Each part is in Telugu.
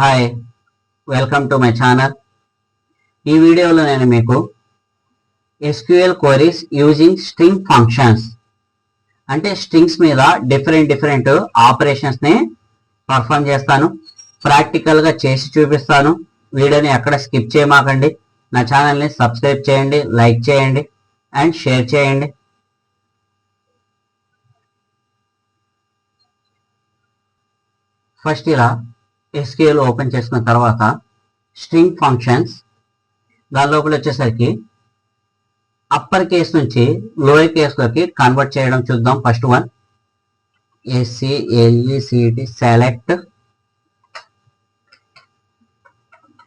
Hi, welcome to my channel. ఈ వీడియోలో నేను మీకు SQL queries using string functions అంటే స్ట్రింగ్స్ మీద డిఫరెంట్ ఆపరేషన్స్ని పర్ఫామ్ చేస్తాను. ప్రాక్టికల్గా చేసి చూపిస్తాను. వీడియోని ఎక్కడ స్కిప్ చేయమాకండి. నా ఛానల్ని సబ్స్క్రైబ్ చేయండి, లైక్ చేయండి అండ్ షేర్ చేయండి. ఫస్ట్ ఇలా SQL ఓపెన్ చేసుకున్న తర్వాత స్ట్రింగ్ ఫంక్షన్స్ దాని లోపల వచ్చేసరికి అప్పర్ కేస్ నుంచి లోయర్ కేస్లోకి కన్వర్ట్ చేయడం చూద్దాం. First one SCLECT select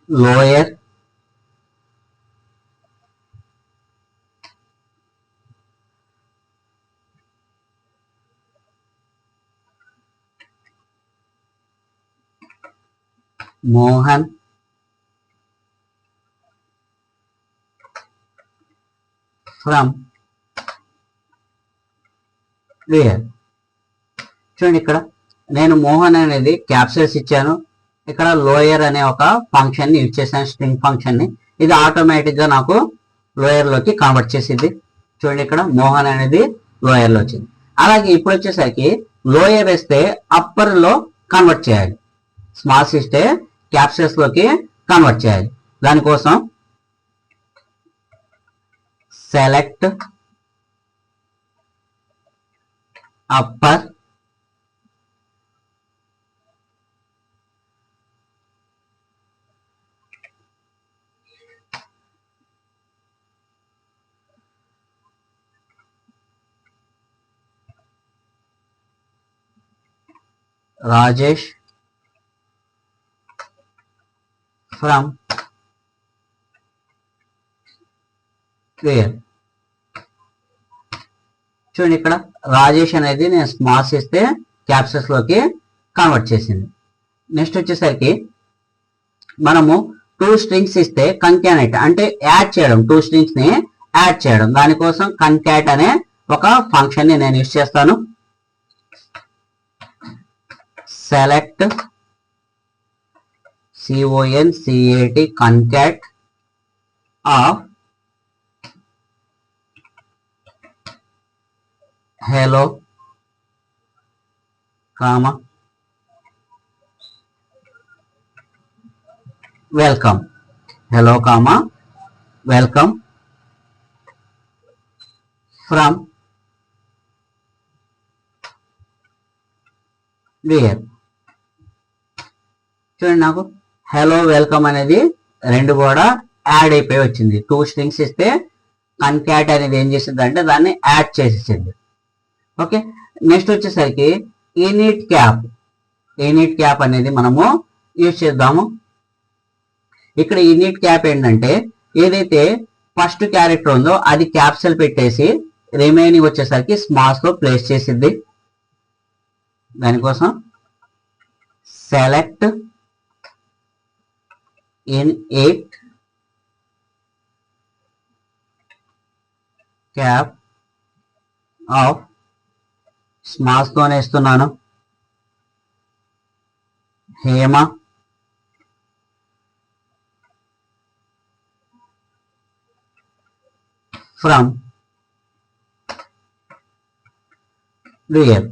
lower Mohan from where. చూడండి, ఇక్కడ నేను మోహన్ అనేది క్యాప్చర్స్ ఇచ్చాను. ఇక్కడ లోయర్ అనే ఒక ఫంక్షన్ ని యూజ్ చేశాను, స్ట్రింగ్ ఫంక్షన్ ని. ఇది ఆటోమేటిక్ గా నాకు లోయర్ లోకి కన్వర్ట్ చేసింది. చూడండి, ఇక్కడ మోహన్ అనేది లోయర్ లో వచ్చింది. అలాగే ఇప్పుడు వచ్చేసరికి లోయర్ వేస్తే అప్పర్ లో కన్వర్ట్ చేయాలి, స్మాల్స్ ఇస్తే క్యాప్చర్స్ లోకి కన్వర్ట్ చేయాలి. దానికోసం select upper Rajesh from where. చూడండి, ఇక్కడ రాజేష్ అనేది నేను స్మాల్స్ ఇస్తే క్యాప్చర్స్ లోకి కన్వర్ట్ చేసింది. నెక్స్ట్ వచ్చేసరికి మనము 2 స్ట్రింగ్స్ ఇస్తే కంకానెట్ అంటే యాడ్ చేయడం, 2 స్ట్రింగ్స్ ని యాడ్ చేయడం. దానికోసం కన్కాట్ అనే ఒక ఫంక్షన్ ని నేను యూజ్ చేస్తాను. Select CONCAT concat of hello comma welcome. hello comma welcome from where. చూడండి, నాకు హలో వెల్కమ్ అనేది రెండు కూడా యాడ్ అయిపోయి వచ్చింది. 2 స్ట్రింగ్స్ ఇస్తే కన్కాట్ అనేది ఏం చేసింది అంటే దాన్ని యాడ్ చేసేసింది. ఓకే, నెక్స్ట్ వచ్చేసరికి ఇనిట్ క్యాప్ అనేది మనము యూజ్ చేద్దాము. ఇక్కడ ఇనిట్ క్యాప్ ఏంటంటే ఏదైతే ఫస్ట్ క్యారెక్టర్ ఉందో అది క్యాప్సల్ పెట్టేసి రిమైనింగ్ వచ్చేసరికి స్మాల్స్ లో ప్లేస్ చేసింది. దానికోసం select in it cap of smalls తోనే ఇస్తున్నాను. Hema from where.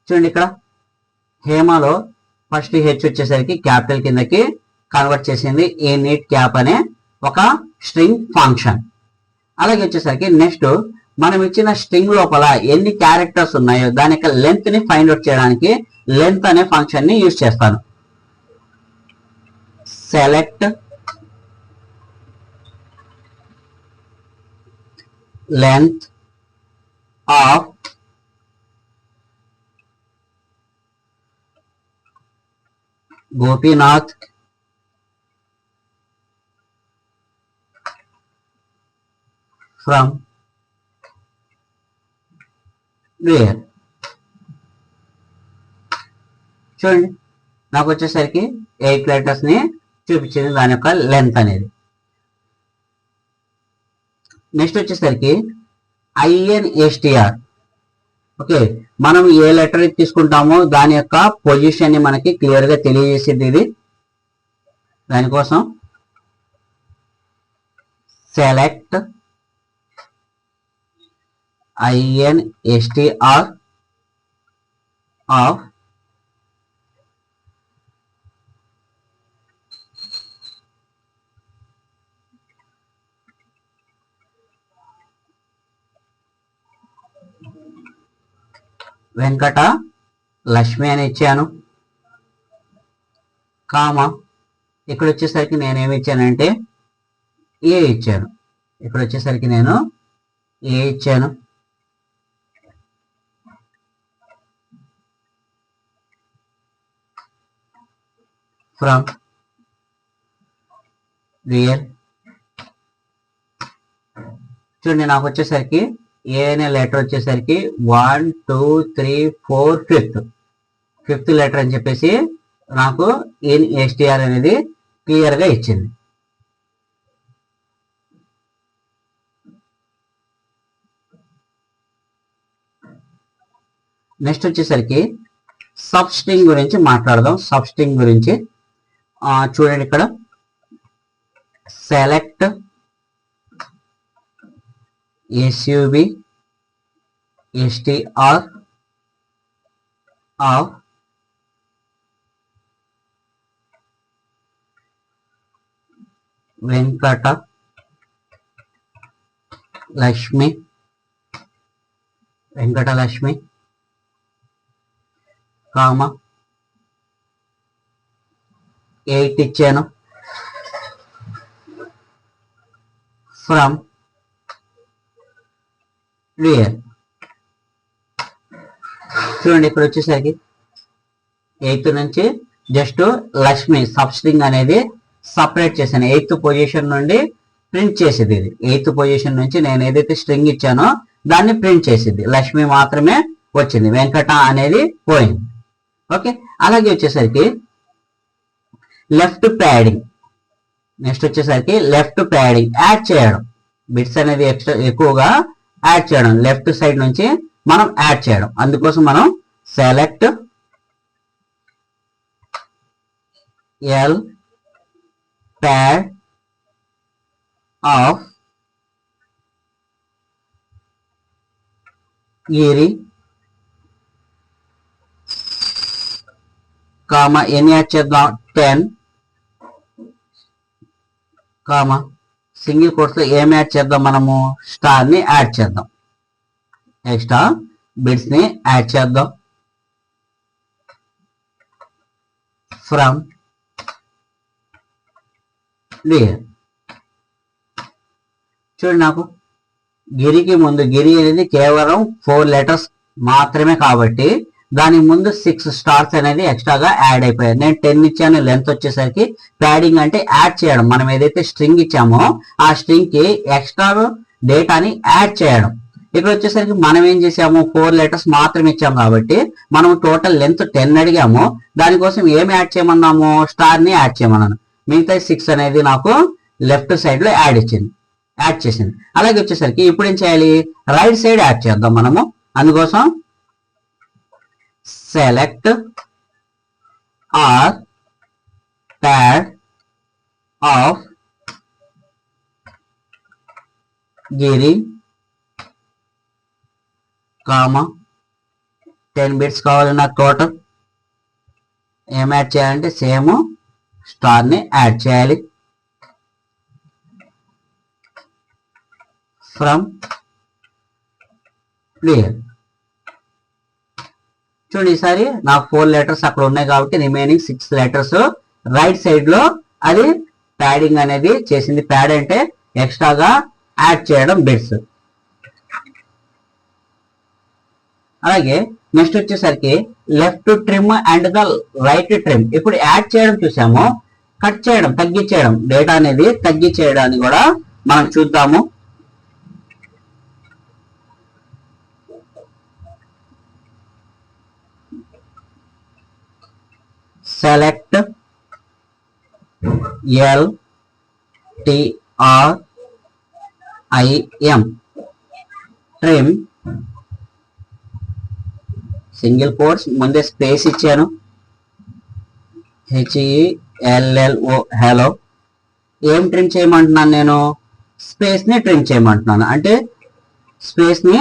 చూడండి, ఇక్కడ హేమలో ఫస్ట్ హెచ్ వచ్చేసరికి క్యాపిటల్ కిందకి కన్వర్ట్ చేసింది ఏ నీట్ క్యాప్ అనే ఒక స్ట్రింగ్ ఫంక్షన్. అలాగే వచ్చేసరికి నెక్స్ట్ మనం ఇచ్చిన స్ట్రింగ్ లోపల ఎన్ని క్యారెక్టర్స్ ఉన్నాయో దాని యొక్క లెంత్ ని ఫైండ్ అవుట్ చేయడానికి లెంత్ అనే ఫంక్షన్ ని యూజ్ చేస్తాను. Select length of Gopinath from where. చూడండి, నాకు వచ్చేసరికి 8 లెటర్స్ ని చూపించింది దాని యొక్క లెంత్ అనేది. నెక్స్ట్ వచ్చేసరికి INSTR ఓకే, మనం ఏ లెటర్ తీసుకుంటామో దాని యొక్క పొజిషన్ ని మనకి క్లియర్ గా తెలియజేసేది ఇది. దానికోసం select INSTR of Venkata Lakshmi అని ఇచ్చాను, కామ ఇక్కడ వచ్చేసరికి నేనేమి ఇచ్చానంటే ఏ ఇచ్చాను. ఇక్కడ వచ్చేసరికి నేను ఏ ఇచ్చాను. From real. చూడండి, నాకు వచ్చేసరికి ఏ అనే లెటర్ వచ్చేసరికి 1 2 3 4 ఫిఫ్త్ లెటర్ అని చెప్పేసి నాకు INSTR అనేది క్లియర్ గా ఇచ్చింది. నెక్స్ట్ వచ్చేసరికి సబ్ స్ట్రింగ్ గురించి మాట్లాడదాం. సబ్ స్ట్రింగ్ గురించి చూడండి, ఇక్కడ select SUBSTR of Venkata Lakshmi comma 8 ఇచ్చాను. From real. చూడండి, ఇక్కడ వచ్చేసరికి 8th నుంచి జస్ట్ లక్ష్మి సబ్ స్ట్రింగ్ అనేది సపరేట్ చేశాను. 8th పొజిషన్ నుండి ప్రింట్ చేసేది ఇది. 8th పొజిషన్ నుంచి నేను ఏదైతే స్ట్రింగ్ ఇచ్చానో దాన్ని ప్రింట్ చేసేది. లక్ష్మి మాత్రమే వచ్చింది, వెంకట అనేది పోయింది. ఓకే, అలాగే వచ్చేసరికి లెఫ్ట్ ప్యాడింగ్. నెక్స్ట్ వచ్చేసరికి లెఫ్ట్ ప్యాడింగ్ యాడ్ చేయడం, బిట్స్ అనేది ఎక్కువగా యాడ్ చేయడం, లెఫ్ట్ సైడ్ నుంచి మనం యాడ్ చేయడం. అందుకోసం మనం select L pad of Giri కామ ఎన్ని యాడ్ చేద్దాం 10 కామ సింగిల్ కోట్స్ లో ఏం యాడ్ చేద్దాం, మనము స్టార్ ని యాడ్ చేద్దాం, ఎక్స్ట్రా బిట్స్ ని యాడ్ చేద్దాం. From real. చూడండి, నాకు గిరికి ముందు గిరి అనేది కేవలం 4 లెటర్స్ మాత్రమే కాబట్టి దానికి ముందు 6 స్టార్స్ అనేది ఎక్స్ట్రాగా యాడ్ అయిపోయాయి. నేను 10 ఇచ్చాను. లెంత్ వచ్చేసరికి ప్యాడింగ్ అంటే యాడ్ చేయడం. మనం ఏదైతే స్ట్రింగ్ ఇచ్చామో ఆ స్ట్రింగ్ కి ఎక్స్ట్రా డేటాని యాడ్ చేయడం. ఇక్కడ వచ్చేసరికి మనం ఏం చేసాము, 4 లెటర్స్ మాత్రమే ఇచ్చాము కాబట్టి మనం టోటల్ లెంత్ 10 అడిగాము. దానికోసం ఏమి యాడ్ చేయమన్నాము, స్టార్ ని యాడ్ చేయమన్నాను. మిగతా 6 అనేది నాకు లెఫ్ట్ సైడ్ లో యాడ్ చేసింది. అలాగే వచ్చేసరికి ఇప్పుడు ఏం చేయాలి, రైట్ సైడ్ యాడ్ చేద్దాం మనము. అందుకోసం select R pad of Giri comma 10 bits కావాలి నాకు టోటల్. ఏం యాడ్ చేయాలంటే సేమ్ స్టార్ ని యాడ్ చేయాలి. From clear. చూడండి, ఈసారి నాకు 4 లెటర్స్ అక్కడ ఉన్నాయి కాబట్టి రిమైనింగ్ 6 లెటర్స్ రైట్ సైడ్ లో అది ప్యాడింగ్ అనేది చేసింది. ప్యాడ్ అంటే ఎక్స్ట్రాగా యాడ్ చేయడం బిట్స్. అలాగే నెక్స్ట్ వచ్చేసరికి left trim and the right trim. ఇప్పుడు యాడ్ చేయడం చూసాము, కట్ చేయడం తగ్గించేయడం, డేటా అనేది తగ్గించేయడాన్ని కూడా మనం చూద్దాము. Select LTRIM trim single quotes ముందే స్పేస్ ఇచ్చాను, HELLO హలో. ఏం ట్రిమ్ చేయమంటున్నాను నేను? స్పేస్ ని ట్రిమ్ చేయమంటున్నాను, అంటే స్పేస్ ని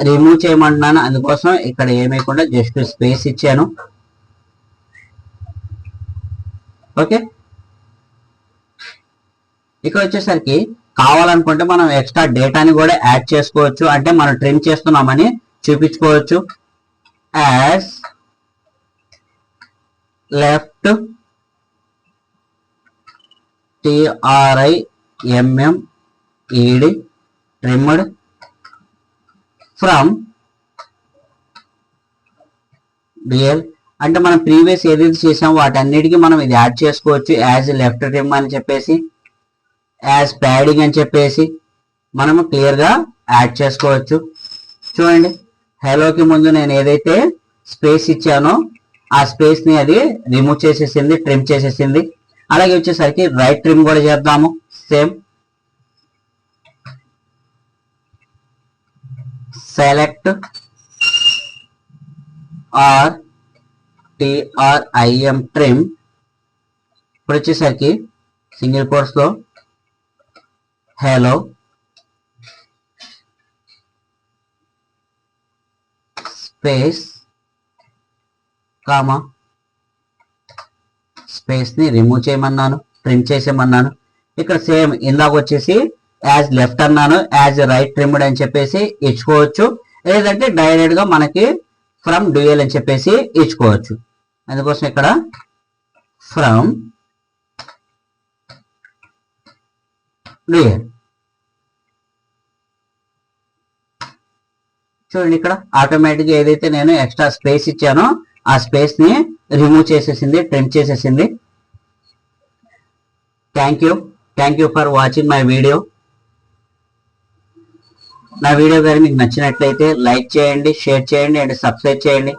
రిమూవ్ చేయమంటున్నాను. అందుకోసం ఇక్కడ ఏమైకుండా జస్ట్ స్పేస్ ఇచ్చాను. ఓకే, ఇక్కడ వచ్చేసరికి కావాలనుకుంటే మనం ఎక్స్ట్రా డేటాని కూడా యాడ్ చేసుకోవచ్చు, అంటే మనం ట్రిమ్ చేస్తున్నామని చూపించుకోవచ్చు. As left TRIMMED trimmed from dual, అంటే మనం ప్రీవియస్ ఏదైతే చేసామో వాటన్నిటికీ మనం ఇది యాడ్ చేసుకోవచ్చు. యాజ్ లెఫ్ట్ ట్రిమ్ అని చెప్పేసి, యాజ్ ప్యాడింగ్ అని చెప్పేసి మనము క్లియర్ గా యాడ్ చేసుకోవచ్చు. చూడండి, హెలోకి ముందు నేను ఏదైతే స్పేస్ ఇచ్చానో ఆ స్పేస్ ని అది రిమూవ్ చేసేసింది, ట్రిమ్ చేసేసింది. అలాగే వచ్చేసరికి రైట్ ట్రిమ్ కూడా చేద్దాము. Same select TRIM trim. ఇప్పుడు వచ్చేసరికి సింగిల్ కోర్స్ లో హలో స్పేస్ కామా స్పేస్ ని రిమూవ్ చేయమన్నాను, ట్రిమ్ చేసేయమన్నాను. ఇక్కడ సేమ్ ఇందాక వచ్చేసి యాజ్ లెఫ్ట్ అన్నాను, యాజ్ రైట్ ట్రిమ్డ్ అని చెప్పేసి ఇచ్చుకోవచ్చు, లేదంటే డైరెక్ట్ గా మనకి ఫ్రమ్ డ్యూయల్ అని చెప్పేసి ఇచ్చుకోవచ్చు. అందుకోసం ఇక్కడ ఫ్రమ్ డ్యూయల్. చూడండి, ఇక్కడ ఆటోమేటిక్ గా ఏదైతే నేను ఎక్స్ట్రా స్పేస్ ఇచ్చానో ఆ స్పేస్ ని రిమూవ్ చేసేసింది, ట్రిమ్ చేసేసింది. Thank you for watching my video. నా వీడియో కానీ మీకు నచ్చినట్లయితే లైక్ చేయండి, షేర్ చేయండి అండ్ సబ్స్క్రైబ్ చేయండి.